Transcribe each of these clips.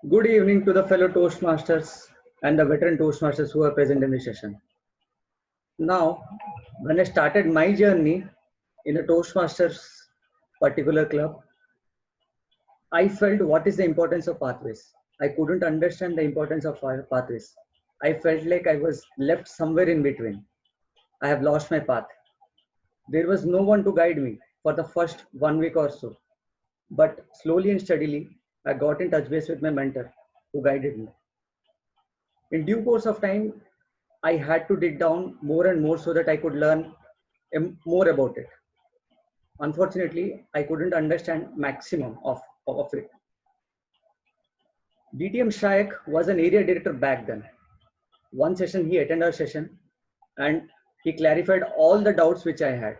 Good evening to the fellow Toastmasters and the veteran Toastmasters who are present in the session. Now, when I started my journey in a Toastmasters particular club, I felt what is the importance of pathways. I couldn't understand the importance of pathways. I felt like I was left somewhere in between. I have lost my path. There was no one to guide me for the first 1 week or so. But slowly and steadily, I got in touch base with my mentor who guided me. In due course of time, I had to dig down more and more so that I could learn more about it. Unfortunately, I couldn't understand maximum of it. DTM Shayak was an area director back then. One session he attended our session and he clarified all the doubts which I had.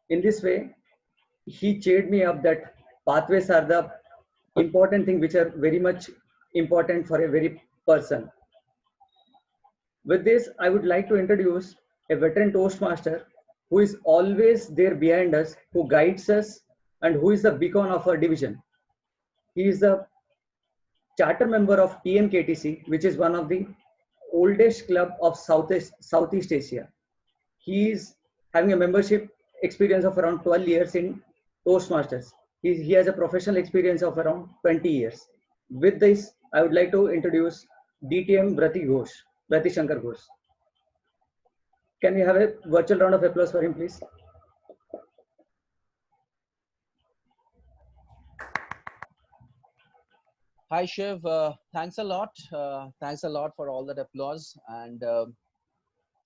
In this way, he cheered me up that pathways are the important thing which are very much important for a very person. With this, I would like to introduce a veteran Toastmaster who is always there behind us, who guides us, and who is the beacon of our division. He is the charter member of TMKTC, which is one of the oldest club of Southeast Asia. He is having a membership experience of around 12 years in Toastmasters. He has a professional experience of around 20 years. With this, I would like to introduce DTM Brati Shankar Ghosh. Can we have a virtual round of applause for him, please? Hi Shiv, thanks a lot. Thanks a lot for all that applause. And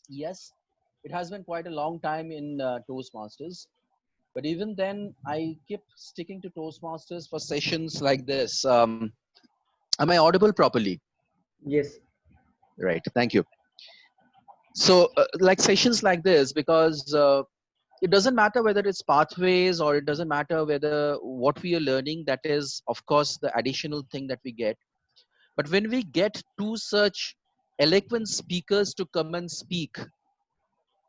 yes, it has been quite a long time in Toastmasters. But even then, I keep sticking to Toastmasters for sessions like this. Am I audible properly? Yes. Right. Thank you. So, like sessions like this, because it doesn't matter whether it's pathways or it doesn't matter whether what we are learning, that is, of course, the additional thing that we get. But when we get two such eloquent speakers to come and speak,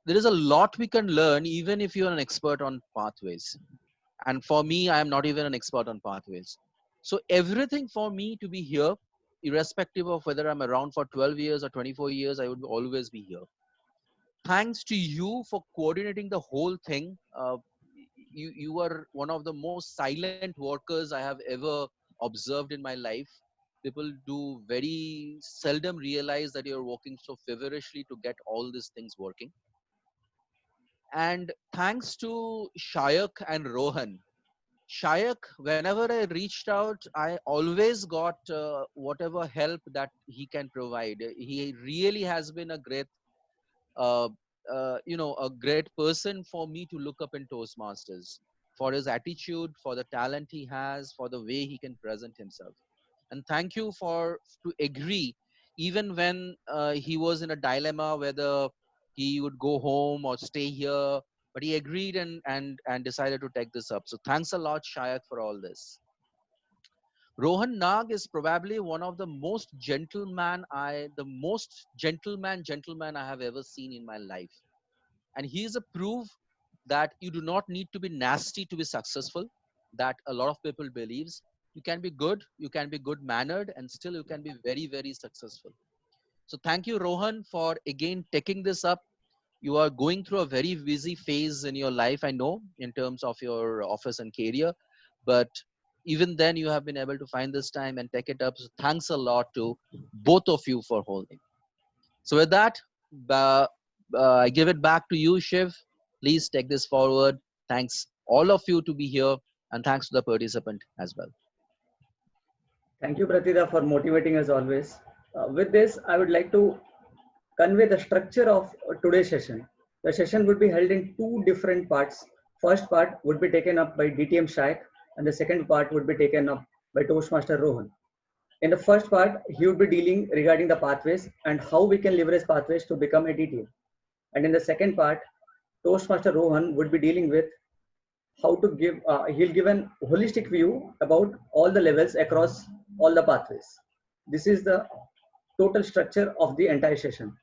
there is a lot we can learn even if you're an expert on pathways. And for me, I am not even an expert on pathways. So everything for me to be here, irrespective of whether I'm around for 12 years or 24 years, I would always be here. Thanks to you for coordinating the whole thing. You are one of the most silent workers I have ever observed in my life. People do very seldom realize that you're working so feverishly to get all these things working. And thanks to Shayak and Rohan. Shayak, whenever I reached out, I always got whatever help that he can provide. He really has been a great, uh, a great person for me to look up in Toastmasters, for his attitude, for the talent he has, for the way he can present himself. And thank you for to agree, even when he was in a dilemma whether he would go home or stay here, but he agreed and decided to take this up. So thanks a lot, Shayak, for all this. Rohan Nag is probably one of the most gentleman I have ever seen in my life. And he is a proof that you do not need to be nasty to be successful, that a lot of people believes. You can be good, you can be good mannered, and still you can be very, very successful. So thank you, Rohan, for again taking this up. You are going through a very busy phase in your life, I know, in terms of your office and career, but even then you have been able to find this time and take it up. So thanks a lot to both of you for holding. So with that, uh, I give it back to you, Shiv. Please take this forward. Thanks all of you to be here, and thanks to the participant as well. Thank you, Pratida, for motivating us always. With this, I would like to convey the structure of today's session. The session would be held in two different parts. First part would be taken up by DTM Shayak, and the second part would be taken up by Toastmaster Rohan. In the first part, he would be dealing regarding the pathways and how we can leverage pathways to become a DTM. And in the second part, Toastmaster Rohan would be dealing with how to give, he'll give an holistic view about all the levels across all the pathways. This is the total structure of the entire session.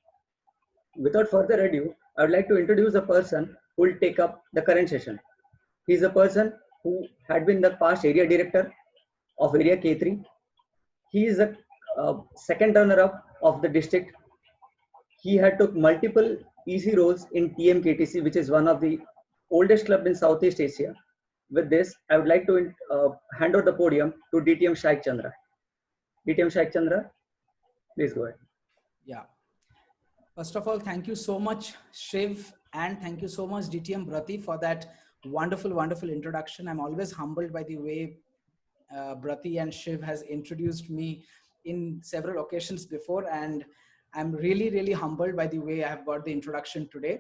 Without further ado, I would like to introduce a person who will take up the current session. He is a person who had been the past area director of area K3. He is a second runner-up of the district. He had took multiple EC roles in TMKTC, which is one of the oldest club in Southeast Asia. With this, I would like to hand over the podium to DTM Shayak Chandra. DTM Shayak Chandra, please go ahead. Yeah. First of all, thank you so much, Shiv, and thank you so much, DTM Brati, for that wonderful, wonderful introduction. I'm always humbled by the way Brati and Shiv has introduced me in several occasions before, and I'm really, really humbled by the way I have got the introduction today.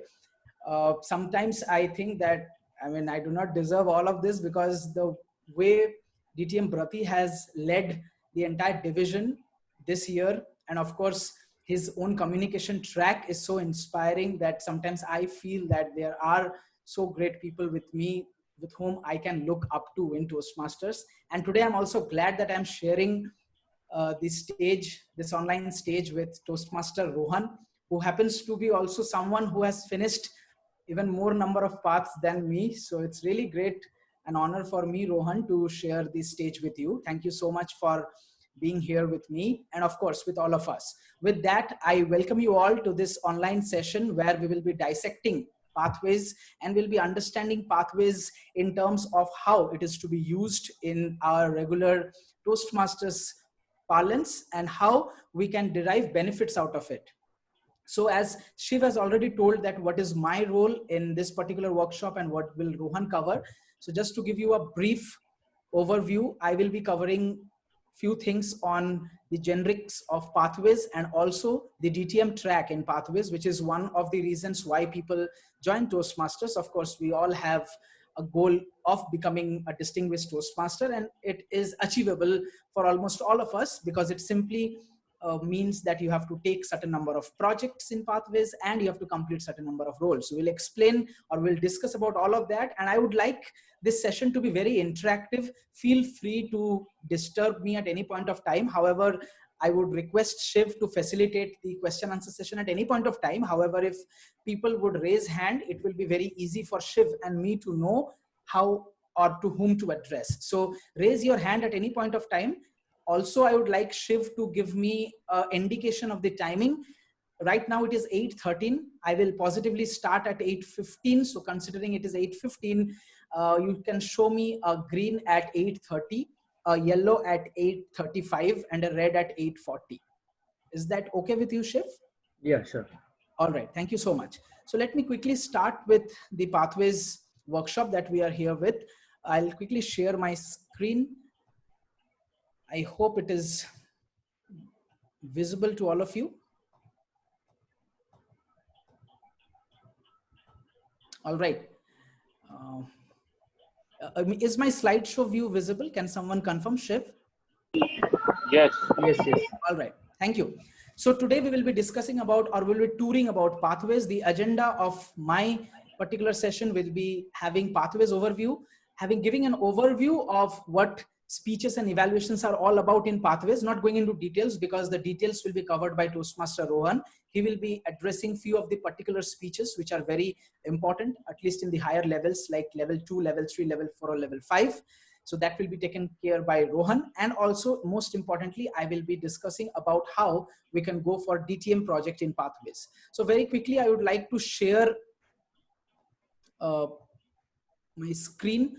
Sometimes I think that, I mean, I do not deserve all of this, because the way DTM Brati has led the entire division this year, and of course, his own communication track is so inspiring that sometimes I feel that there are so great people with me with whom I can look up to in Toastmasters. And today I'm also glad that I'm sharing this stage, this online stage, with Toastmaster Rohan, who happens to be also someone who has finished even more number of paths than me. So it's really great, an honor for me, Rohan, to share this stage with you. Thank you so much for being here with me, and of course with all of us. With that, I welcome you all to this online session where we will be dissecting pathways, and we'll be understanding pathways in terms of how it is to be used in our regular Toastmasters parlance and how we can derive benefits out of it. So as Shiv has already told that what is my role in this particular workshop and what will Rohan cover. So just to give you a brief overview, I will be covering few things on the generics of pathways and also the DTM track in pathways, which is one of the reasons why people join Toastmasters. Of course, we all have a goal of becoming a distinguished Toastmaster, and it is achievable for almost all of us, because it simply means that you have to take certain number of projects in pathways and you have to complete certain number of roles. So we'll explain, or we'll discuss about all of that. And I would like this session to be very interactive. Feel free to disturb me at any point of time. However, I would request Shiv to facilitate the question answer session at any point of time. However, if people would raise hand, it will be very easy for Shiv and me to know how or to whom to address. So raise your hand at any point of time. Also, I would like Shiv to give me an indication of the timing. Right now it is 8:13. I will positively start at 8:15. So considering it is 8:15, you can show me a green at 8:30, a yellow at 8:35, and a red at 8:40. Is that okay with you, Shiv? Yeah, sure. All right, thank you so much. So let me quickly start with the pathways workshop that we are here with. I'll quickly share my screen. I hope it is visible to all of you. All right. Is my slideshow view visible? Can someone confirm, Shiv? Yes. Yes, yes. All right. Thank you. So today we will be discussing about, or we'll be touring about pathways. The agenda of my particular session will be having pathways overview, giving an overview of what speeches and evaluations are all about in pathways, not going into details because the details will be covered by Toastmaster Rohan. He will be addressing few of the particular speeches which are very important, at least in the higher levels like level 2, level 3, level 4, or level 5. So that will be taken care by Rohan. And also, most importantly, I will be discussing about how we can go for DTM project in pathways. So very quickly, I would like to share my screen.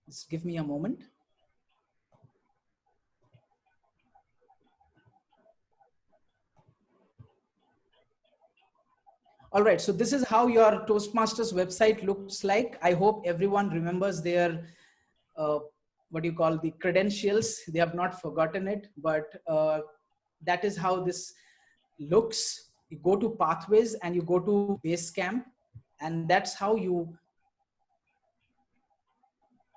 Just give me a moment. All right, so this is how your Toastmasters website looks like. I hope everyone remembers their, what do you call, the credentials. They have not forgotten it, but that is how this looks. You go to pathways and you go to Basecamp, and that's how you,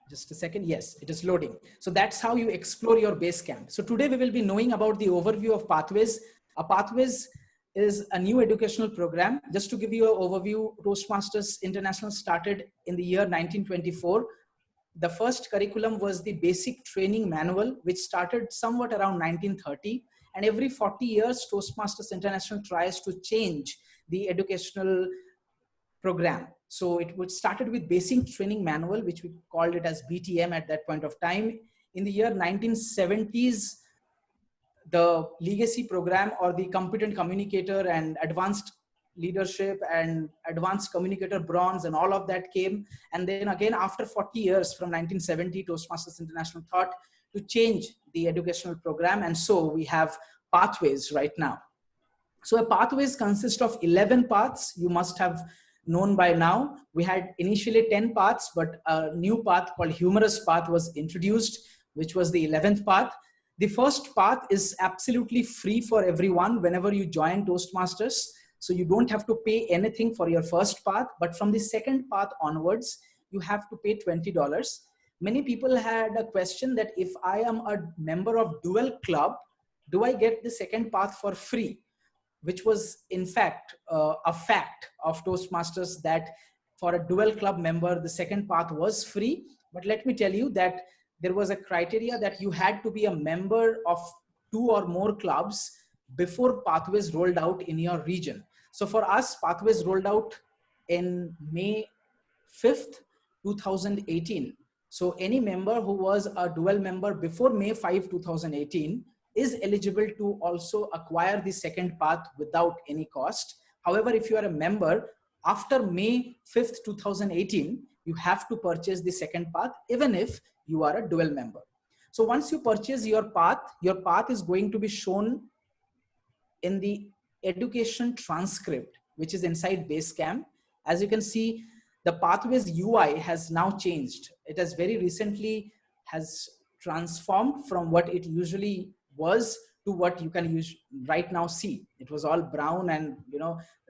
just a second. Yes, it is loading. So that's how you explore your Basecamp. So today we will be knowing about the overview of pathways. Pathways is a new educational program. Just to give you an overview, Toastmasters International started in the year 1924. The first curriculum was the basic training manual, which started somewhat around 1930. And every 40 years, Toastmasters International tries to change the educational program. So it started with basic training manual, which we called it as BTM at that point of time. In the year 1970s, the legacy program or the competent communicator and advanced leadership and advanced communicator bronze and all of that came. And then again, after 40 years from 1970, Toastmasters International thought to change the educational program. And so we have pathways right now. So a pathways consist of 11 paths. You must have known by now. We had initially 10 paths, but a new path called humorous path was introduced, which was the 11th path. The first path is absolutely free for everyone whenever you join Toastmasters. So you don't have to pay anything for your first path, but from the second path onwards, you have to pay $20. Many people had a question that if I am a member of Dual Club, do I get the second path for free? Which was in fact a fact of Toastmasters, that for a Dual Club member, the second path was free. But let me tell you that there was a criteria that you had to be a member of 2 or more clubs before pathways rolled out in your region. So for us, pathways rolled out in May 5th, 2018. So any member who was a dual member before May 5, 2018 is eligible to also acquire the second path without any cost. However, if you are a member after May 5th, 2018, you have to purchase the second path, even if you are a dual member. So once you purchase your path is going to be shown in the education transcript, which is inside Basecamp. As you can see, the pathways UI has now changed. It has very recently has transformed from what it usually was to what you can use right now see. It was all brown and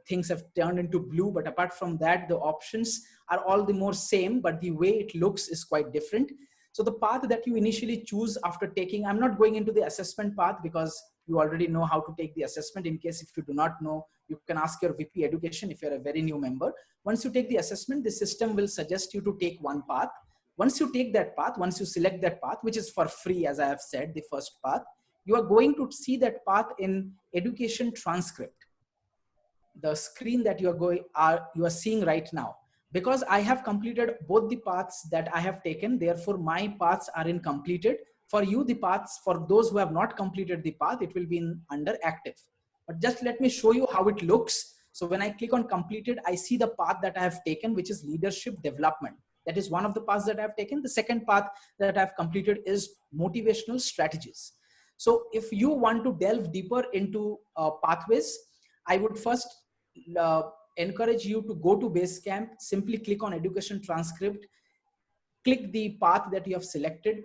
things have turned into blue, but apart from that, the options are all the more same, but the way it looks is quite different. So the path that you initially choose after taking, I'm not going into the assessment path because you already know how to take the assessment. In case if you do not know, you can ask your VP education if you're a very new member. Once you take the assessment, the system will suggest you to take one path. Once you take that path, once you select that path, which is for free, as I have said, the first path, you are going to see that path in education transcript. The screen that you are seeing right now. Because I have completed both the paths that I have taken, therefore my paths are in completed. For you, the paths, for those who have not completed the path, it will be in under active. But just let me show you how it looks. So when I click on completed, I see the path that I have taken, which is leadership development. That is one of the paths that I have taken. The second path that I have completed is motivational strategies. So if you want to delve deeper into pathways, I would first encourage you to go to Basecamp, simply click on education transcript, click the path that you have selected,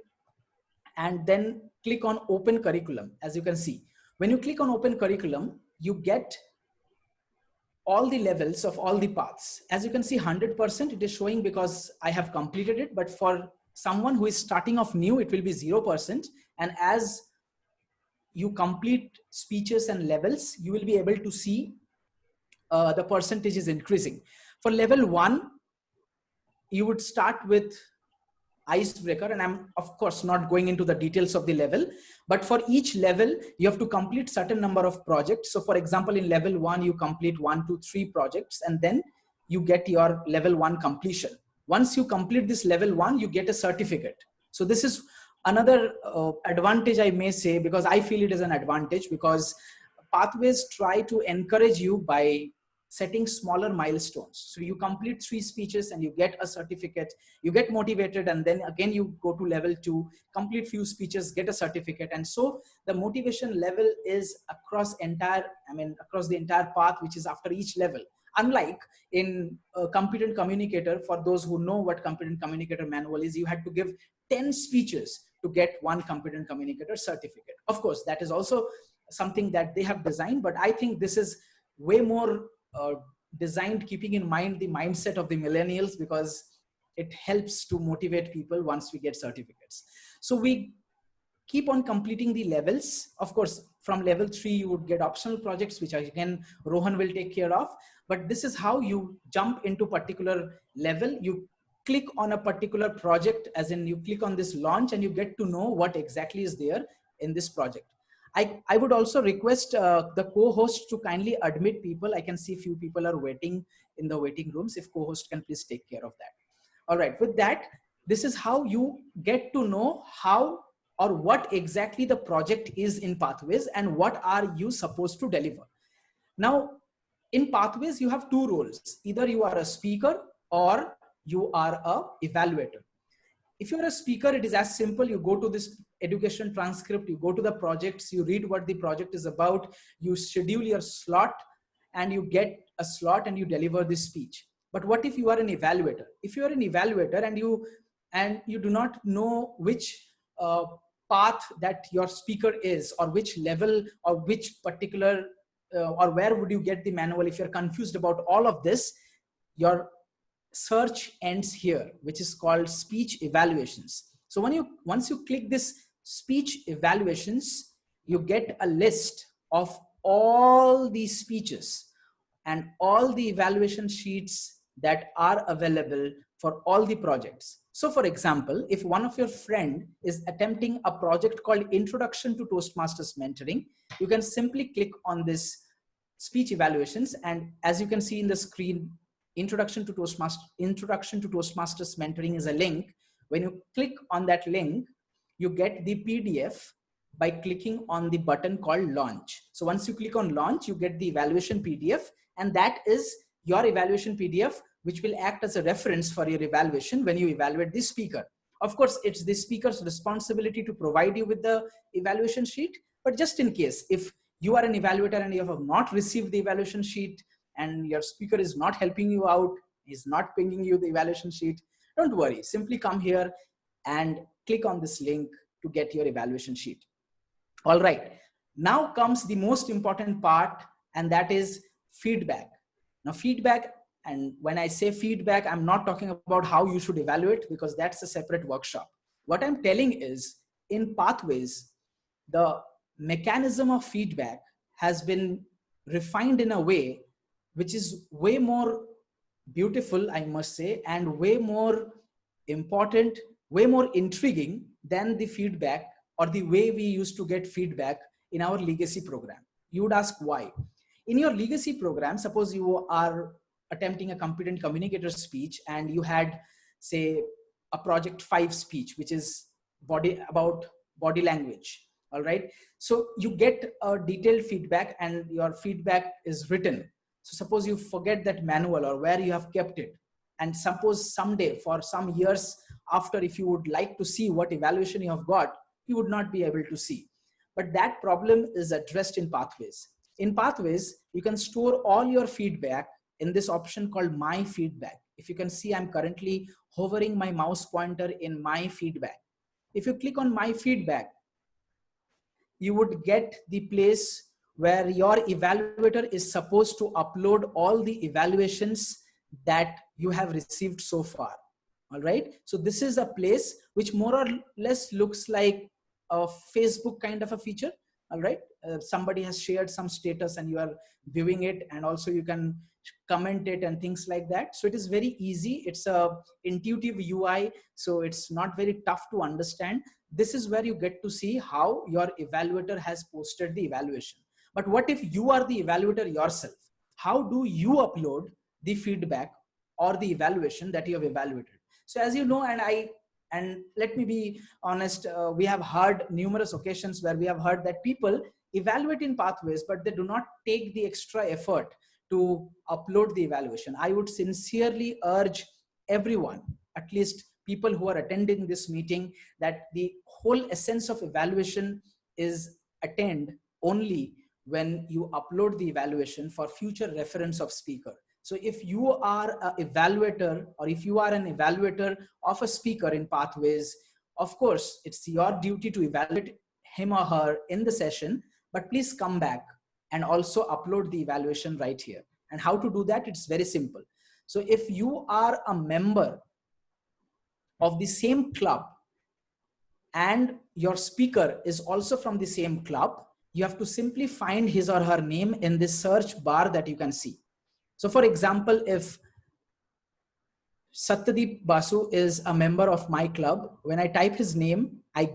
and then click on open curriculum. As you can see, when you click on open curriculum, you get all the levels of all the paths. As you can see, 100% it is showing because I have completed it, but for someone who is starting off new, it will be 0%. And as you complete speeches and levels, you will be able to see the percentage is increasing. For level 1, you would start with Icebreaker, and I'm of course not going into the details of the level, but for each level you have to complete certain number of projects. So for example, in level 1 you complete 1, 2, 3 projects, and then you get your level 1 completion. Once you complete this level 1, you get a certificate. So this is another advantage, I may say, because I feel it is an advantage, because pathways try to encourage you by setting smaller milestones. So you complete 3 speeches and you get a certificate, you get motivated, and then again you go to level 2, complete few speeches, get a certificate. And so the motivation level is across the entire path, which is after each level. Unlike in competent communicator, for those who know what competent communicator manual is, you had to give 10 speeches to get one competent communicator certificate. Of course, that is also something that they have designed, but I think this is way more designed keeping in mind the mindset of the millennials, because it helps to motivate people once we get certificates. So we keep on completing the levels. Of course, from level 3, you would get optional projects, which again, Rohan will take care of. But this is how you jump into particular level. You click on a particular project, as in you click on this launch, and you get to know what exactly is there in this project. I would also request the co-host to kindly admit people. I can see few people are waiting in the waiting rooms. If co-host can please take care of that. All right, with that, this is how you get to know how or what exactly the project is in Pathways and what are you supposed to deliver. Now, in Pathways, you have two roles. Either you are a speaker or you are a evaluator. If you're a speaker, it is as simple. You go to this education transcript, you go to the projects, you read what the project is about, you schedule your slot, and you get a slot and you deliver this speech. But what if you are an evaluator? If you are an evaluator and you do not know which path that your speaker is, or which level, or which particular, or where would you get the manual, if you're confused about all of this, your search ends here, which is called speech evaluations. So once you click this speech evaluations, you get a list of all these speeches and all the evaluation sheets that are available for all the projects. So for example, if one of your friend is attempting a project called Introduction to Toastmasters Mentoring, you can simply click on this speech evaluations, and as you can see in the screen, Introduction to Toastmasters Mentoring is a link. When you click on that link, you get the PDF by clicking on the button called launch. So once you click on launch, you get the evaluation PDF, and that is your evaluation PDF, which will act as a reference for your evaluation when you evaluate the speaker. Of course, it's the speaker's responsibility to provide you with the evaluation sheet, but just in case, if you are an evaluator and you have not received the evaluation sheet and your speaker is not helping you out, is not pinging you the evaluation sheet, don't worry. Simply come here and click on this link to get your evaluation sheet. All right. Now comes the most important part, and that is feedback. Now, feedback, and when I say feedback, I'm not talking about how you should evaluate, because that's a separate workshop. What I'm telling is, in Pathways, the mechanism of feedback has been refined in a way which is way more beautiful, I must say, and way more important, way more intriguing than the feedback or the way we used to get feedback in our legacy program. You would ask why. In your legacy program, suppose you are attempting a competent communicator speech and you had, say, a project 5 speech, which is about body language. All right. So you get a detailed feedback and your feedback is written. So suppose you forget that manual or where you have kept it. And suppose someday, for some years after, if you would like to see what evaluation you have got, you would not be able to see. But that problem is addressed in Pathways. In Pathways, you can store all your feedback in this option called My Feedback. If you can see, I'm currently hovering my mouse pointer in My Feedback. If you click on My Feedback, you would get the place where your evaluator is supposed to upload all the evaluations that you have received so far. All right. So this is a place which more or less looks like a Facebook kind of a feature. All right. Somebody has shared some status and you are viewing it, and also you can comment it and things like that. So it is very easy. It's a intuitive UI. So it's not very tough to understand. This is where you get to see how your evaluator has posted the evaluation. But what if you are the evaluator yourself? How do you upload the feedback or the evaluation that you have evaluated? So as you know, and let me be honest, we have heard numerous occasions where we have heard that people evaluate in Pathways, but they do not take the extra effort to upload the evaluation. I would sincerely urge everyone, at least people who are attending this meeting, that the whole essence of evaluation is attained only when you upload the evaluation for future reference of speaker. So if you are an evaluator, or if you are an evaluator of a speaker in Pathways, of course, it's your duty to evaluate him or her in the session, but please come back and also upload the evaluation right here. And how to do that? It's very simple. So if you are a member of the same club and your speaker is also from the same club, you have to simply find his or her name in this search bar that you can see. So for example, if Satyadeep Basu is a member of my club, when I type his name, I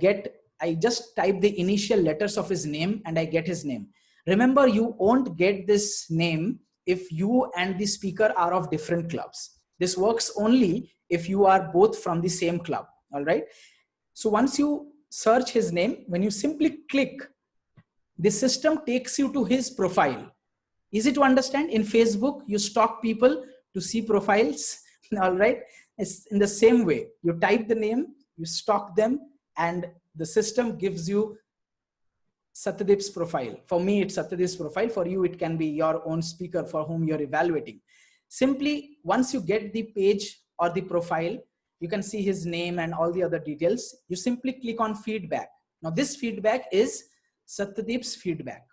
just type the initial letters of his name and I get his name. Remember, you won't get this name if you and the speaker are of different clubs. This works only if you are both from the same club. All right. So once you search his name, when you simply click, the system takes you to his profile. Easy to understand. In Facebook, you stalk people to see profiles. All right. It's in the same way. You type the name, you stalk them, and the system gives you Satyadip's profile. For me, it's Satyadip's profile. For you, it can be your own speaker for whom you're evaluating. Simply, once you get the page or the profile, you can see his name and all the other details. You simply click on feedback. Now, this feedback is Satyadip's feedback.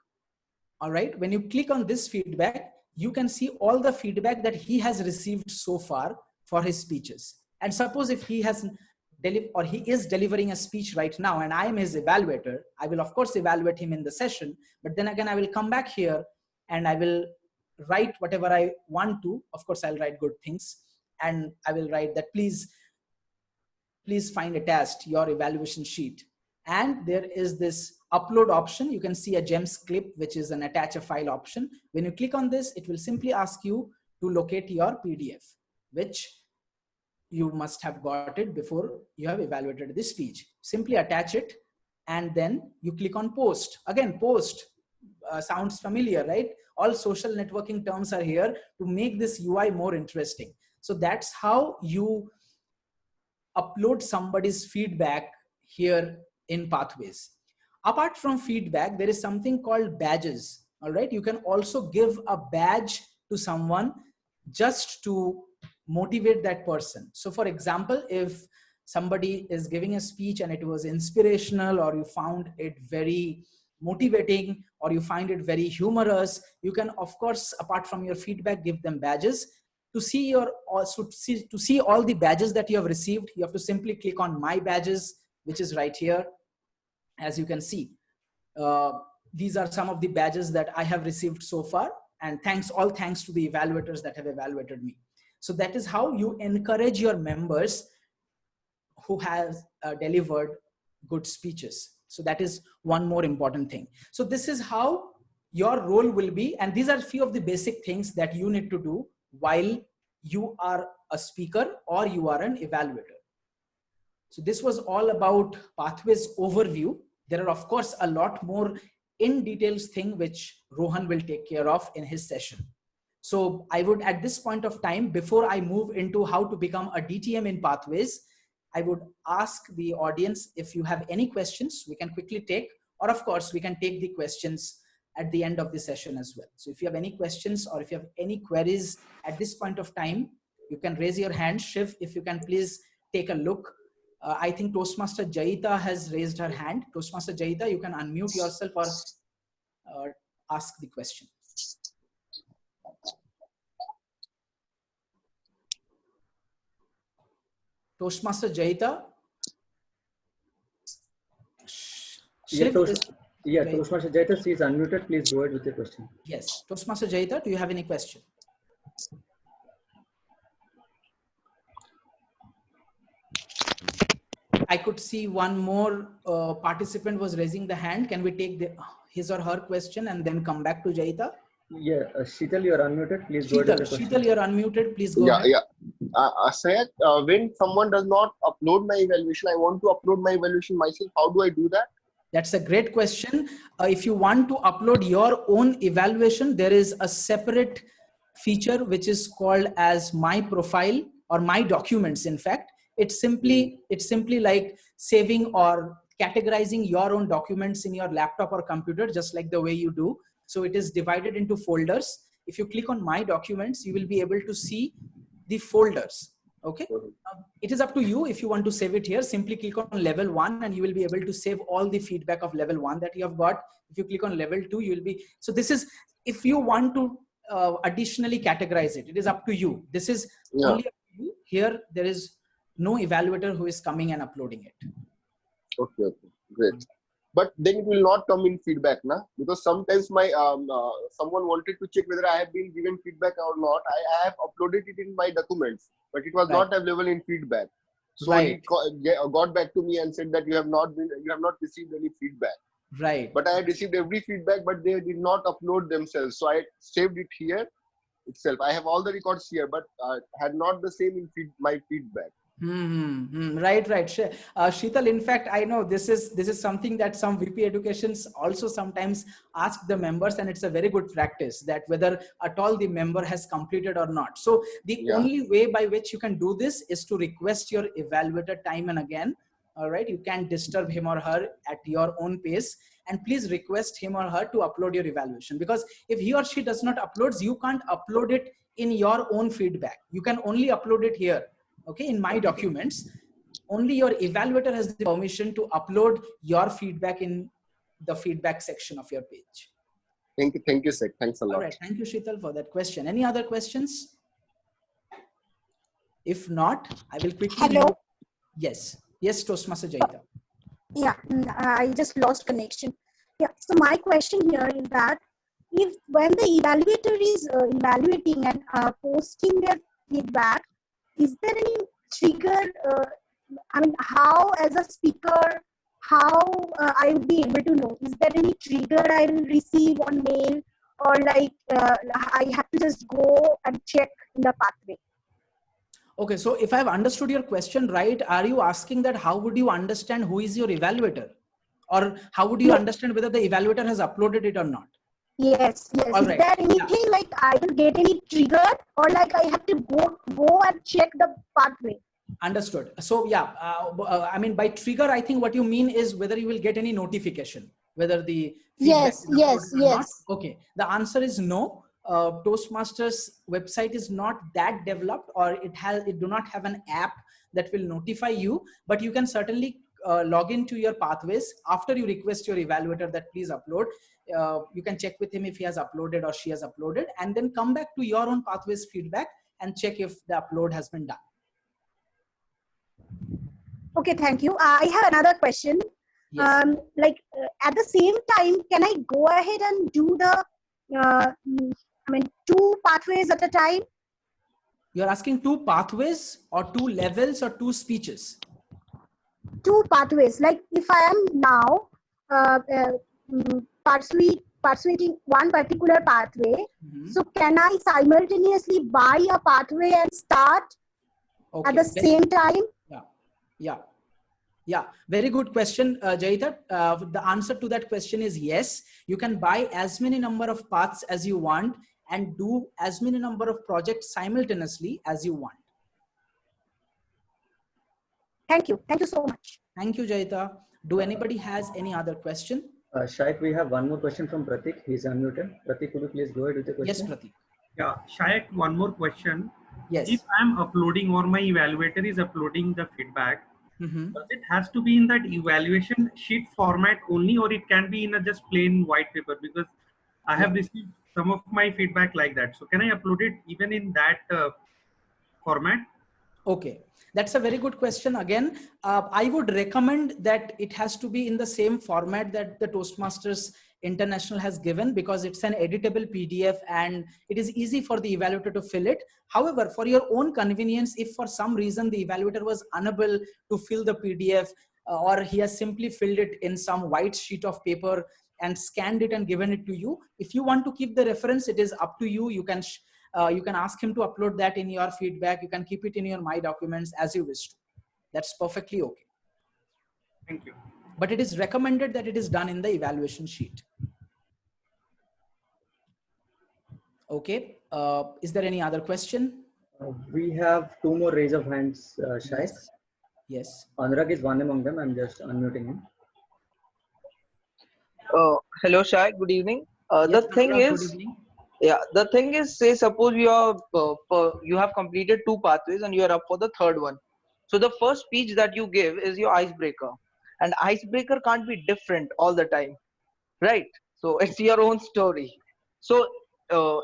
All right. When you click on this feedback, you can see all the feedback that he has received so far for his speeches. And suppose if he has he is delivering a speech right now and I am his evaluator, I will of course evaluate him in the session, but then again, I will come back here and I will write whatever I want to. Of course, I'll write good things and I will write that please find attached your evaluation sheet. And there is this upload option. You can see a GEMS clip, which is an attach a file option. When you click on this, it will simply ask you to locate your PDF, which you must have got it before you have evaluated this speech. Simply attach it and then you click on post. Again, post sounds familiar, right? All social networking terms are here to make this UI more interesting. So that's how you upload somebody's feedback here in Pathways. Apart from feedback, there is something called badges. All right. You can also give a badge to someone just to motivate that person. So for example, if somebody is giving a speech and it was inspirational, or you found it very motivating, or you find it very humorous, you can, of course, apart from your feedback, give them badges. To see all the badges that you have received, you have to simply click on My Badges, which is right here. As you can see, these are some of the badges that I have received so far, and all thanks to the evaluators that have evaluated me. So that is how you encourage your members who has delivered good speeches. So that is one more important thing. So this is how your role will be. And these are a few of the basic things that you need to do while you are a speaker or you are an evaluator. So this was all about Pathways overview. There are, of course, a lot more in details thing which Rohan will take care of in his session. So I would, at this point of time, before I move into how to become a DTM in Pathways, I would ask the audience if you have any questions we can quickly take, or of course we can take the questions at the end of the session as well. So if you have any questions or if you have any queries at this point of time, you can raise your hand. Shiv, if you can please take a look. I think Toastmaster Jaita has raised her hand. Toastmaster Jaita, you can unmute yourself or ask the question. Toastmaster Jaita. Toastmaster Jaita, she is unmuted. Please go ahead with your question. Yes. Toastmaster Jaita, do you have any question? I could see one more participant was raising the hand. Can we take his or her question and then come back to Jaita? Yeah, Sheetal, you are unmuted. Please go ahead with your question. Sheetal, you are unmuted. Please go ahead. Shayak, when someone does not upload my evaluation, I want to upload my evaluation myself. How do I do that? That's a great question. If you want to upload your own evaluation, there is a separate feature which is called as My Profile or My Documents. In fact, it's simply like saving or categorizing your own documents in your laptop or computer, just like the way you do. So it is divided into folders. If you click on My Documents, you will be able to see the folders. Okay. It is up to you. If you want to save it here, simply click on level 1 and you will be able to save all the feedback of level 1 that you have got. If you click on level 2, you will be, so this is, if you want to additionally categorize it, it is up to you. This is only up to you. Here, there is no evaluator who is coming and uploading it. Okay, great. But then it will not come in feedback, na? Because sometimes my someone wanted to check whether I have been given feedback or not. I have uploaded it in my documents, but it was not available in feedback. So he got back to me and said that you have not received any feedback. Right. But I had received every feedback, but they did not upload themselves. So I saved it here itself. I have all the records here, but had not the same in my feedback. Right, right. Sheetal, in fact, I know this is something that some VP educations also sometimes ask the members, and it's a very good practice that whether at all the member has completed or not. So the Yeah. only way by which you can do this is to request your evaluator time and again. All right, you can disturb him or her at your own pace, and please request him or her to upload your evaluation, because if he or she does not uploads, you can't upload it in your own feedback. You can only upload it here. Okay, in my documents, only your evaluator has the permission to upload your feedback in the feedback section of your page. Thank you, Sek. Thanks a lot. All right, thank you, Sheetal, for that question. Any other questions? If not, I will quickly. Hello. Yes, yes, Toastmaster Jaita. Yeah, I just lost connection. Yeah, so my question here is that if when the evaluator is evaluating and posting their feedback, is there any trigger? I mean, how as a speaker, how I would be able to know? Is there any trigger I will receive on mail, or like I have to just go and check in the pathway? Okay, so if I've understood your question right, are you asking that how would you understand who is your evaluator? Or how would you understand whether the evaluator has uploaded it or not? Yes, yes. All is right. there anything like I will get any trigger, or like I have to go and check the pathway? Understood. So yeah, I mean by trigger, I think what you mean is whether you will get any notification, whether the feedback is uploaded or not. Okay, the answer is no. Toastmasters website is not that developed, or it do not have an app that will notify you, but you can certainly log into your pathways after you request your evaluator that please upload. You can check with him if he has uploaded or she has uploaded, and then come back to your own pathways feedback and check if the upload has been done. Okay, thank you. I have another question. Yes. At the same time, can I go ahead and do the, I mean, 2 pathways at a time? You're asking 2 pathways or 2 levels or 2 speeches? 2 pathways. Like if I am now pursuing one particular pathway, so can I simultaneously buy a pathway and start at the same time? Yeah, very good question, Jaita. The answer to that question is yes. You can buy as many number of paths as you want and do as many number of projects simultaneously as you want. Thank you. Thank you so much. Thank you, Jaita. Do anybody has any other question? Shayak, we have one more question from Pratik. He's unmuted. Pratik, could you please go ahead with the question? Yes, Pratik. Yeah, Shayak, one more question. Yes. If I'm uploading or my evaluator is uploading the feedback, does it has to be in that evaluation sheet format only, or it can be in a just plain white paper? Because I have received some of my feedback like that. So can I upload it even in that format? Okay, that's a very good question. Again, I would recommend that it has to be in the same format that the Toastmasters International has given, because it's an editable PDF and it is easy for the evaluator to fill it. However, for your own convenience, if for some reason the evaluator was unable to fill the PDF or he has simply filled it in some white sheet of paper and scanned it and given it to you, if you want to keep the reference, it is up to you. You can ask him to upload that in your feedback. You can keep it in your My Documents as you wish to. That's perfectly okay. Thank you. But it is recommended that it is done in the evaluation sheet. Okay. Is there any other question? We have 2 more raise of hands, Shayak. Yes. Anurag is one among them. I'm just unmuting him. Hello, Shai. Good evening. Yes, The thing Anurag, is, good evening. yeah, the thing is, say suppose you are you have completed 2 pathways and you are up for the 3rd one. So the first speech that you give is your icebreaker, and icebreaker can't be different all the time, right? So it's your own story. So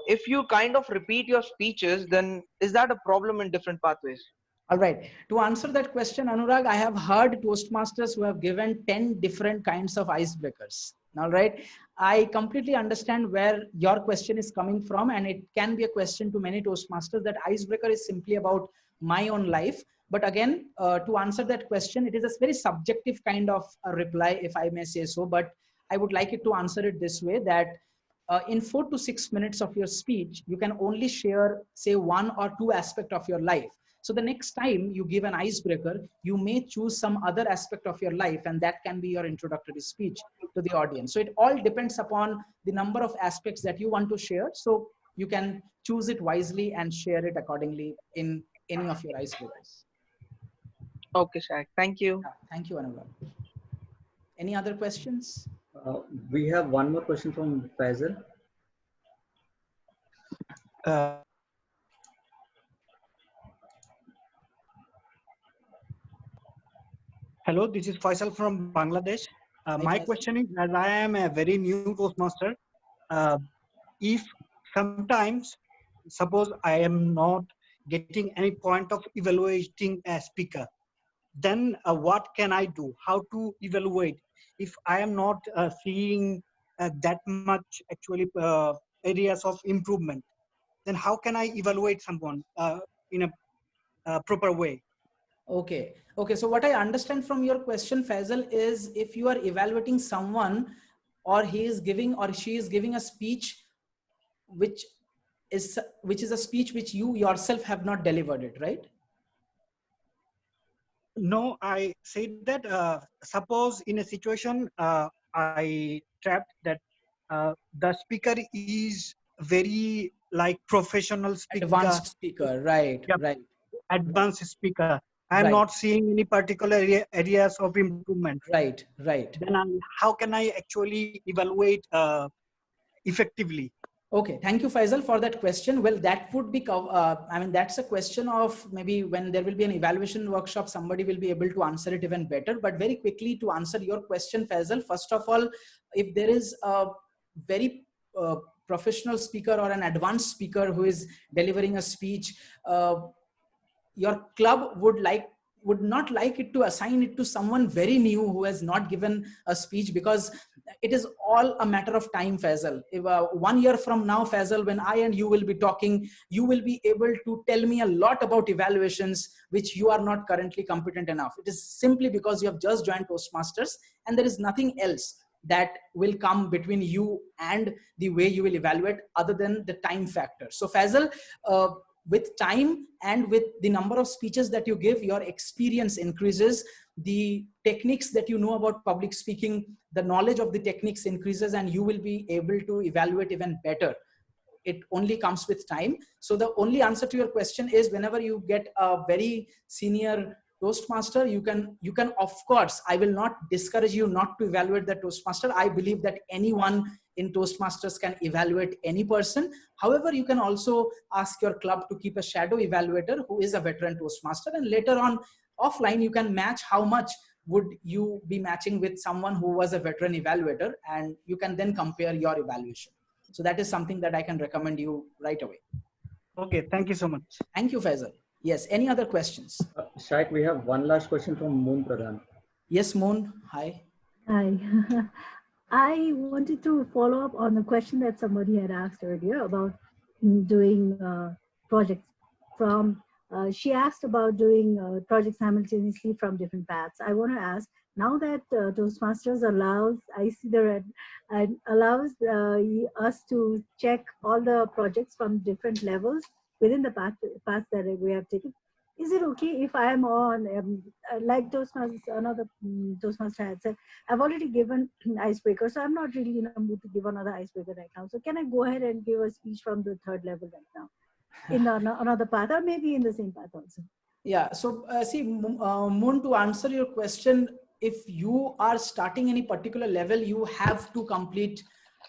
if you kind of repeat your speeches, then is that a problem in different pathways? All right. To answer that question, Anurag, I have heard Toastmasters who have given 10 different kinds of icebreakers. All right. I completely understand where your question is coming from, and it can be a question to many Toastmasters that icebreaker is simply about my own life. But again, to answer that question, it is a very subjective kind of a reply, if I may say so. But I would like it to answer it this way, that in 4 to 6 minutes of your speech, you can only share, say, 1 or 2 aspects of your life. So the next time you give an icebreaker, you may choose some other aspect of your life, and that can be your introductory speech to the audience. So it all depends upon the number of aspects that you want to share. So you can choose it wisely and share it accordingly in any of your icebreakers. Okay, Shaq. Thank you. Thank you, Anurag. Any other questions? We have one more question from Faisal. Hello, this is Faisal from Bangladesh. My question is, as I am a very new Toastmaster, if sometimes, suppose I am not getting any point of evaluating a speaker, then what can I do? How to evaluate if I am not seeing that much actually areas of improvement? Then how can I evaluate someone in a proper way? Okay. Okay. So what I understand from your question, Faisal, is if you are evaluating someone, or he is giving or she is giving a speech, which is a speech which you yourself have not delivered it, right? No, I said that suppose in a situation I trapped that the speaker is very like professional speaker, Advanced speaker, right? yeah, Right. advanced speaker. I am Right. not seeing any particular areas of improvement. Right. Right. Then how can I actually evaluate effectively? Okay, thank you, Faisal, for that question. Well, that would be, I mean, that's a question of maybe when there will be an evaluation workshop, somebody will be able to answer it even better. But very quickly to answer your question, Faisal, first of all, if there is a very professional speaker or an advanced speaker who is delivering a speech, your club would not like it to assign it to someone very new who has not given a speech, because it is all a matter of time, Faisal. If 1 year from now, Faisal, when I and you will be talking, you will be able to tell me a lot about evaluations which you are not currently competent enough. It is simply because you have just joined Toastmasters, and there is nothing else that will come between you and the way you will evaluate other than the time factor. So Faisal, with time and with the number of speeches that you give, your experience increases, the techniques that you know about public speaking, the knowledge of the techniques increases, and you will be able to evaluate even better. It only comes with time. So the only answer to your question is, whenever you get a very senior Toastmaster, you can, of course, I will not discourage you not to evaluate the Toastmaster. I believe that anyone in Toastmasters can evaluate any person. However, you can also ask your club to keep a shadow evaluator who is a veteran Toastmaster, and later on offline, you can match how much would you be matching with someone who was a veteran evaluator, and you can then compare your evaluation. So that is something that I can recommend you right away. Okay, thank you so much. Thank you, Faisal. Yes, any other questions? Shayak, we have one last question from Moon Pradhan. Yes, Moon. Hi. Hi. I wanted to follow up on the question that somebody had asked earlier about doing projects from, she asked about doing projects simultaneously from different paths. I want to ask, now that Toastmasters allows, I see the red, allows us to check all the projects from different levels within the path that we have taken. Is it okay if I am on, like Toastmasters, another Toastmaster had said, I've already given Icebreaker, so I'm not really in a mood to give another Icebreaker right now. So can I go ahead and give a speech from the third level right now in another path, or maybe in the same path also? Yeah, so see, Moon, to answer your question, if you are starting any particular level, you have to complete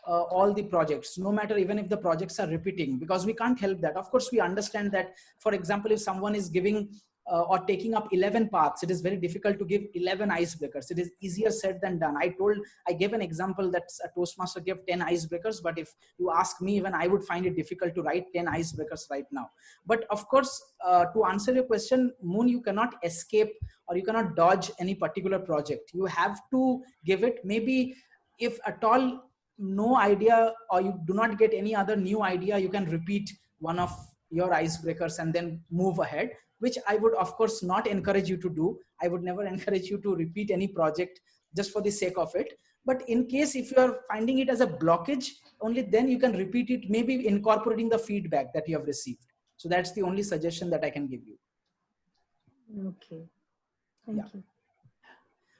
all the projects, no matter even if the projects are repeating, because we can't help that. Of course, we understand that, for example, if someone is giving or taking up 11 paths, it is very difficult to give 11 icebreakers. It is easier said than done. I gave an example that a Toastmaster gave 10 icebreakers, but if you ask me, even I would find it difficult to write 10 icebreakers right now. But of course, to answer your question, Moon, you cannot escape or you cannot dodge any particular project. You have to give it. Maybe if at all no idea, or you do not get any other new idea, you can repeat one of your icebreakers and then move ahead, which I would of course not encourage you to do. I would never encourage you to repeat any project just for the sake of it. But in case if you are finding it as a blockage, only then you can repeat it, maybe incorporating the feedback that you have received. So that's the only suggestion that I can give you. Okay. Thank you.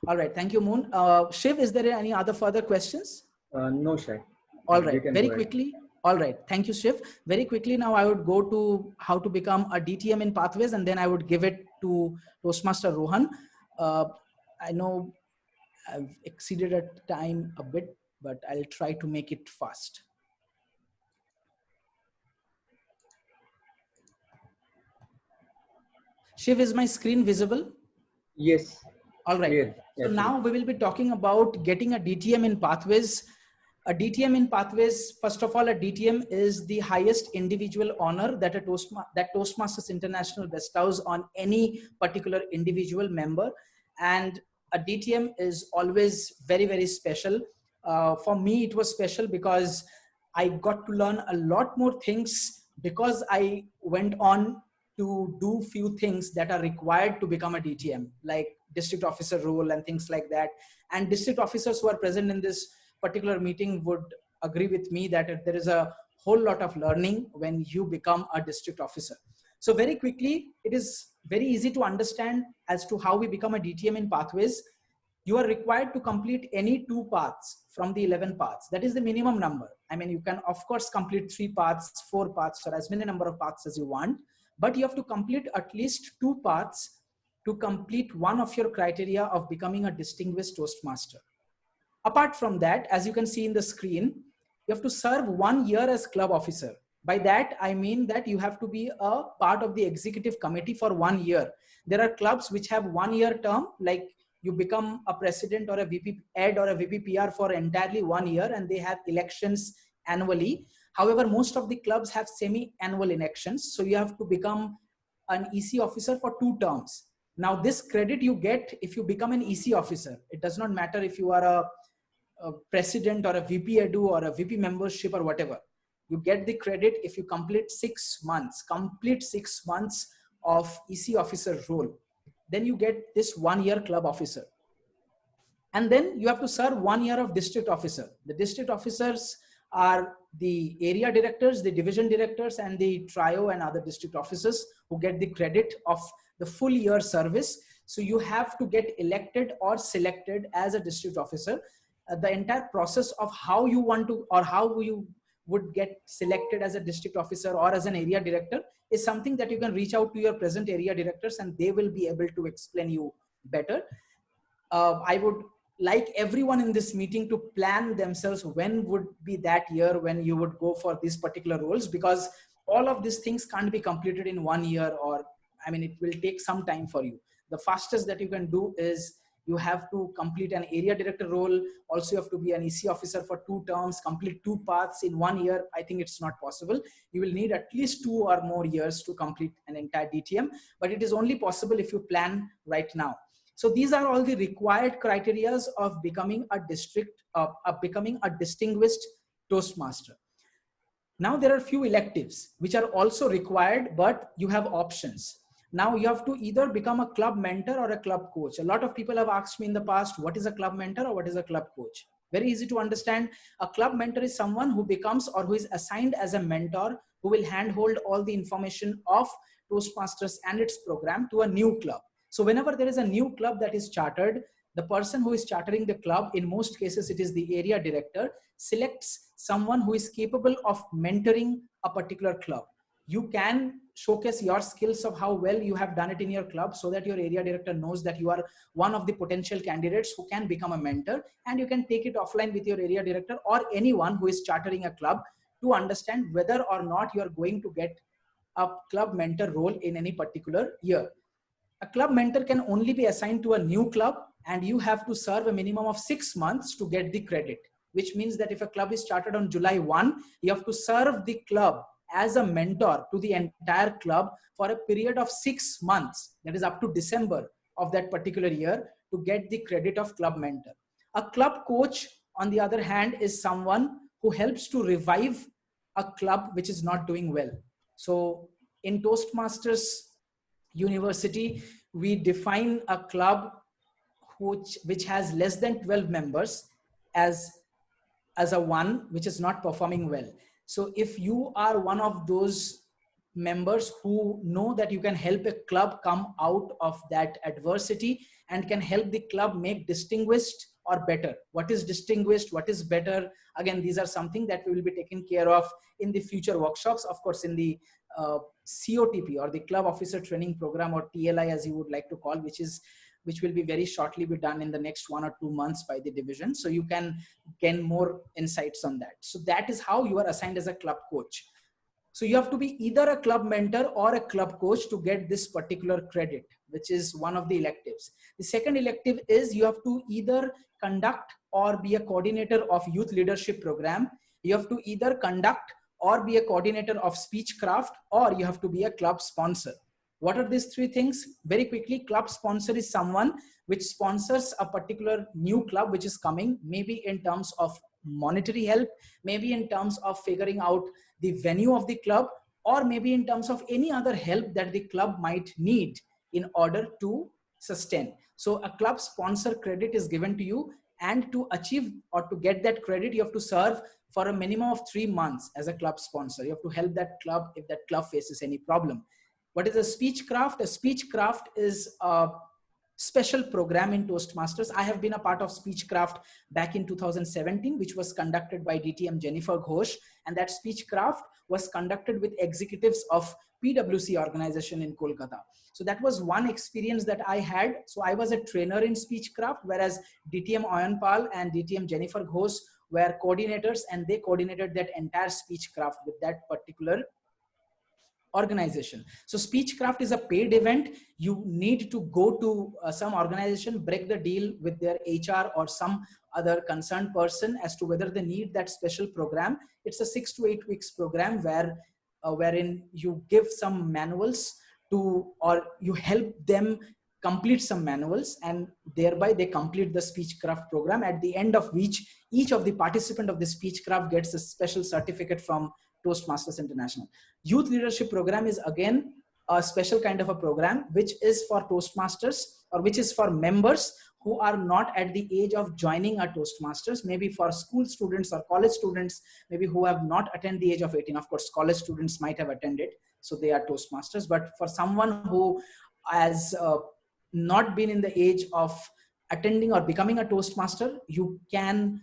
All right. Thank you, Moon. Shiv, is there any other further questions? No, Shai. All We right. can Very go ahead. quickly. All right. Thank you, Shiv. Very quickly now I would go to how to become a DTM in Pathways, and then I would give it to Toastmaster Rohan. I know I've exceeded a time a bit, but I'll try to make it fast. Shiv, is my screen visible? Yes. All right. Clear. So Yes, now we will be talking about getting a DTM in Pathways. A DTM in Pathways, first of all, a DTM is the highest individual honor that that Toastmasters International bestows on any particular individual member. And a DTM is always very, very special. For me, it was special because I got to learn a lot more things because I went on to do few things that are required to become a DTM, like district officer role and things like that. And district officers who are present in this particular meeting would agree with me that there is a whole lot of learning when you become a district officer. So very quickly, it is very easy to understand as to how we become a DTM in Pathways. You are required to complete any 2 paths from the 11 paths. That is the minimum number. I mean, you can of course complete 3 paths, 4 paths, or as many number of paths as you want, but you have to complete at least 2 paths to complete one of your criteria of becoming a distinguished Toastmaster. Apart from that, as you can see in the screen, you have to serve 1 year as club officer. By that, I mean that you have to be a part of the executive committee for 1 year. There are clubs which have 1 year term, like you become a president or a VP Ed or a VP PR for entirely 1 year, and they have elections annually. However, most of the clubs have semi-annual elections. So you have to become an EC officer for 2 terms. Now this credit you get if you become an EC officer. It does not matter if you are a president or a VP Edu or a VP membership or whatever. You get the credit if you complete 6 months, of EC officer role. Then you get this 1 year club officer. And then you have to serve 1 year of district officer. The district officers are the area directors, the division directors, and the trio and other district officers who get the credit of the full year service. So you have to get elected or selected as a district officer. The entire process of how you want to, or how you would get selected as a district officer or as an area director is something that you can reach out to your present area directors and they will be able to explain you better. I would like everyone in this meeting to plan themselves when would be that year when you would go for these particular roles, because all of these things can't be completed in 1 year, or I mean, it will take some time for you. The fastest that you can do is you have to complete an area director role. Also, you have to be an EC officer for 2 terms, complete 2 paths in 1 year. I think it's not possible. You will need at least 2 or more years to complete an entire DTM, but it is only possible if you plan right now. So these are all the required criteria of becoming a distinguished Toastmaster. Now there are few electives which are also required, but you have options. Now you have to either become a club mentor or a club coach. A lot of people have asked me in the past, what is a club mentor or what is a club coach? Very easy to understand. A club mentor is someone who becomes or who is assigned as a mentor who will handhold all the information of Toastmasters and its program to a new club. So whenever there is a new club that is chartered, the person who is chartering the club, in most cases it is the area director, selects someone who is capable of mentoring a particular club. You can showcase your skills of how well you have done it in your club so that your area director knows that you are one of the potential candidates who can become a mentor, and you can take it offline with your area director or anyone who is chartering a club to understand whether or not you are going to get a club mentor role in any particular year. A club mentor can only be assigned to a new club, and you have to serve a minimum of 6 months to get the credit, which means that if a club is started on July 1, you have to serve the club as a mentor to the entire club for a period of 6 months, that is up to December of that particular year, to get the credit of club mentor. A club coach, on the other hand, is someone who helps to revive a club which is not doing well. So in Toastmasters University, we define a club which has less than 12 members as a one which is not performing well. So if you are one of those members who know that you can help a club come out of that adversity and can help the club make distinguished or better. What is distinguished, what is better? Again, these are something that we will be taking care of in the future workshops, of course, in the COTP, or the Club Officer Training Program, or TLI as you would like to call, which will be very shortly be done in the next 1 or 2 months by the division. So you can gain more insights on that. So that is how you are assigned as a club coach. So you have to be either a club mentor or a club coach to get this particular credit, which is one of the electives. The second elective is you have to either conduct or be a coordinator of youth leadership program. You have to either conduct or be a coordinator of speechcraft, or you have to be a club sponsor. What are these three things? Very quickly, club sponsor is someone which sponsors a particular new club which is coming, maybe in terms of monetary help, maybe in terms of figuring out the venue of the club, or maybe in terms of any other help that the club might need in order to sustain. So a club sponsor credit is given to you, and to achieve or to get that credit, you have to serve for a minimum of 3 months as a club sponsor. You have to help that club if that club faces any problem. What is a speechcraft? A speechcraft is a special program in Toastmasters. I have been a part of speechcraft back in 2017, which was conducted by DTM Jennifer Ghosh, and that speechcraft was conducted with executives of PwC organization in Kolkata. So that was one experience that I had. So I was a trainer in speechcraft, whereas DTM Ayanpal and DTM Jennifer Ghosh were coordinators, and they coordinated that entire speechcraft with that particular organization. So speechcraft is a paid event. You need to go to some organization, break the deal with their HR or some other concerned person as to whether they need that special program. It's a 6 to 8 weeks program where wherein you give some manuals to, or you help them complete some manuals, and thereby they complete the speechcraft program, at the end of which each of the participant of the speechcraft gets a special certificate from Toastmasters International. Youth leadership program is again a special kind of a program which is for Toastmasters, or which is for members who are not at the age of joining a Toastmasters, maybe for school students or college students, maybe who have not attained the age of 18. Of course, college students might have attended, so they are Toastmasters. But for someone who has not been in the age of attending or becoming a Toastmaster, you can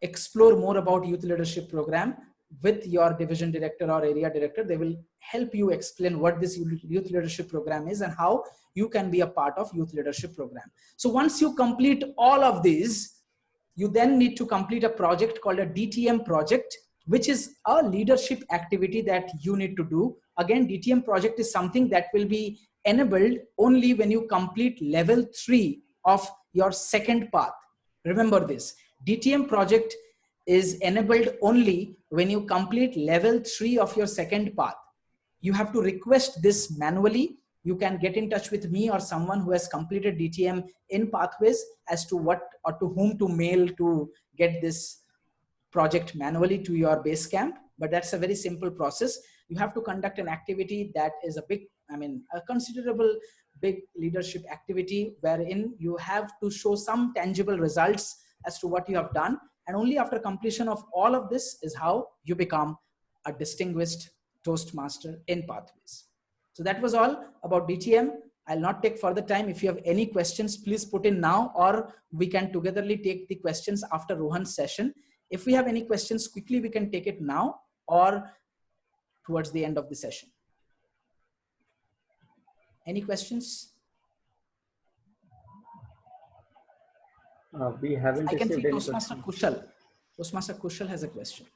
explore more about youth leadership program with your division director or area director. They will help you explain what this youth leadership program is and how you can be a part of youth leadership program. So once you complete all of these, you then need to complete a project called a DTM project, which is a leadership activity that you need to do. Again, DTM project is something that will be enabled only when you complete level 3 of your second path. Remember this, DTM project is enabled only when you complete level 3 of your second path. You have to request this manually. You can get in touch with me or someone who has completed DTM in Pathways as to what or to whom to mail to get this project manually to your base camp. But that's a very simple process. You have to conduct an activity that is a big, a considerable big leadership activity, wherein you have to show some tangible results as to what you have done. And only after completion of all of this is how you become a distinguished Toastmaster in Pathways. So that was all about DTM. I'll not take further time. If you have any questions, please put in now, or we can togetherly take the questions after Rohan's session. If we have any questions quickly, we can take it now or towards the end of the session. Any questions? We haven't I can see received any Toastmaster questions. Kushal. Toastmaster Kushal has a question.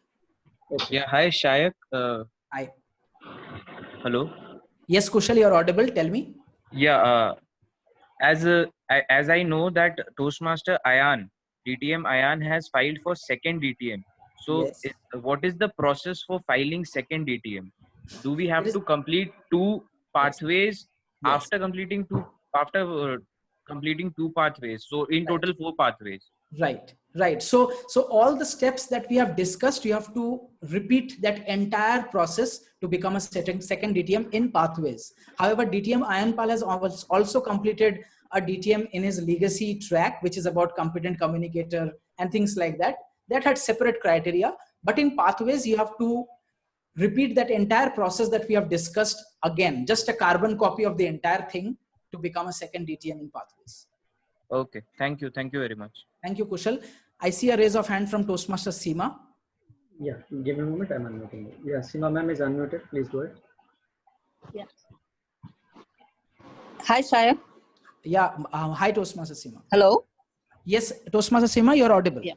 Okay. Yeah, hi Shayak. Hi. Hello. Yes, Kushal, you're audible. Tell me. Yeah, as I know that Toastmaster Ayan, DTM Ayan has filed for second DTM. So Yes. what is the process for filing second DTM? Do we have to complete 2 pathways after completing completing 2 pathways? So in total 4 pathways. Right. So all the steps that we have discussed, you have to repeat that entire process to become a second DTM in Pathways. However, DTM Ayanpal has also completed a DTM in his legacy track, which is about competent communicator and things like that. That had separate criteria. But in Pathways, you have to repeat that entire process that we have discussed again, just a carbon copy of the entire thing to become a second DTM in Pathways. Okay. Thank you. Thank you very much. Thank you, Kushal. I see a raise of hand from Toastmaster Seema. Yeah, give me a moment. I'm unmuting. Yeah, Seema ma'am is unmuted. Please go ahead. Yeah. Hi, Shayak. Yeah. Hi, Toastmaster Seema. Hello. Yes, Toastmaster Seema, you're audible. Yeah.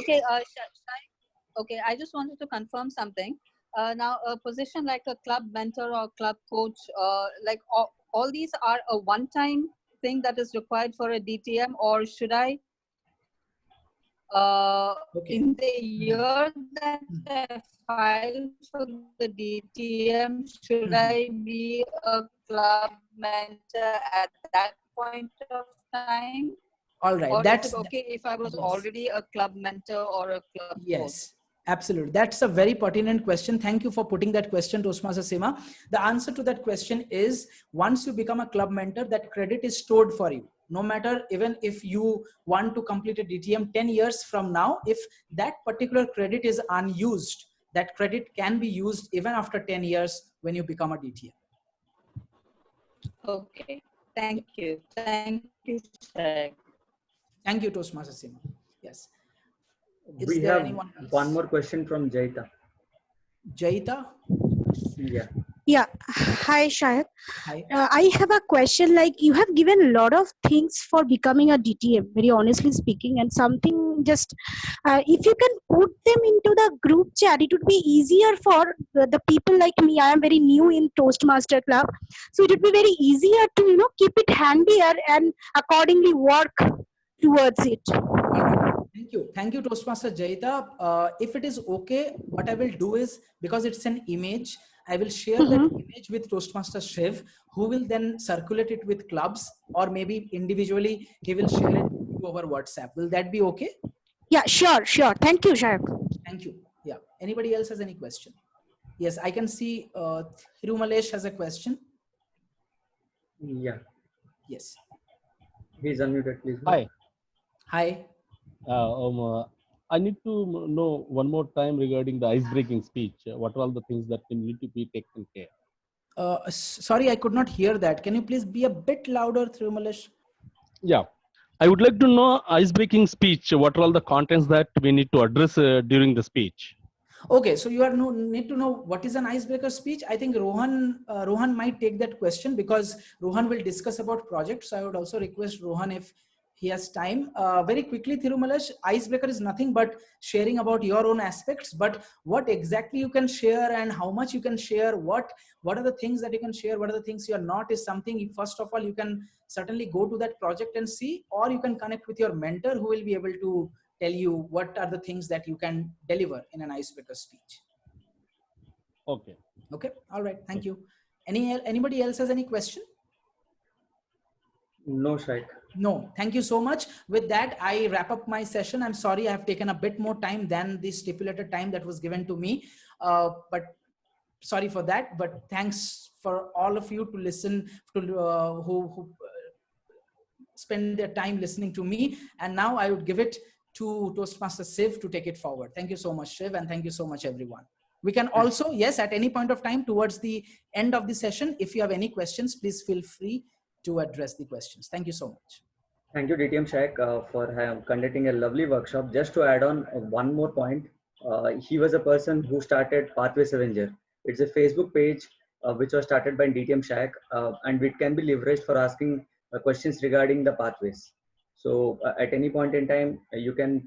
Okay. Shayak. Okay. I just wanted to confirm something. Now, a position like a club mentor or club coach, like all these are a one-time thing that is required for a DTM, or should I, in the year that I file for the DTM, should I be a club mentor at that point of time? All right. Or That's is it okay if I was already a club mentor or a club coach? Absolutely. That's a very pertinent question. Thank you for putting that question, Toastmaster Seema. The answer to that question is, once you become a club mentor, that credit is stored for you. No matter, even if you want to complete a DTM 10 years from now, if that particular credit is unused, that credit can be used even after 10 years when you become a DTM. Okay. Thank you. Thank you, Shayak. Thank you, Toastmaster Seema. Yes. We have one more question from Jaita. Jaita? Yeah. Yeah. Hi, Shayak. Hi. I have a question. Like, you have given a lot of things for becoming a DTM, very honestly speaking, and something just, if you can put them into the group chat, it would be easier for the people like me. I am very new in Toastmaster Club. So it would be very easier to, keep it handier and accordingly work towards it. Thank you. Thank you, Toastmaster Jaita. If it is okay, what I will do is, because it's an image, I will share that image with Toastmaster Shiv, who will then circulate it with clubs, or maybe individually, he will share it over WhatsApp. Will that be okay? Yeah, sure. Thank you, Shayak. Thank you. Yeah. Anybody else has any question? Yes, I can see Thirumalesh has a question. Yeah. Yes. He's unmuted, please. Hi. Hi. I need to know one more time regarding the ice-breaking speech. What are all the things that need to be taken care? Sorry, I could not hear that. Can you please be a bit louder, Thirumalesh? Yeah. I would like to know ice-breaking speech. What are all the contents that we need to address during the speech? Okay, so you need to know what is an icebreaker speech. I think Rohan might take that question, because Rohan will discuss about projects. So I would also request Rohan, if he has time. Very quickly, Thirumalesh, icebreaker is nothing but sharing about your own aspects, but what exactly you can share and how much you can share, what are the things that you can share, what are the things you are not, is something, first of all, you can certainly go to that project and see, or you can connect with your mentor, who will be able to tell you what are the things that you can deliver in an icebreaker speech. Okay. Okay. All right. Thank you. Anybody else has any question? No, Shayak. No. Thank you so much. With that, I wrap up my session. I'm sorry I have taken a bit more time than the stipulated time that was given to me. But sorry for that. But thanks for all of you to listen, to who spend their time listening to me. And now I would give it to Toastmaster Shiv to take it forward. Thank you so much, Shiv, and thank you so much, everyone. We can also, yes, at any point of time towards the end of the session, if you have any questions, please feel free to address the questions. Thank you so much. Thank you, DTM Shayak, for conducting a lovely workshop. Just to add on one more point, he was a person who started Pathways Avenger. It's a Facebook page which was started by DTM Shayak, and it can be leveraged for asking questions regarding the pathways. So at any point in time, you can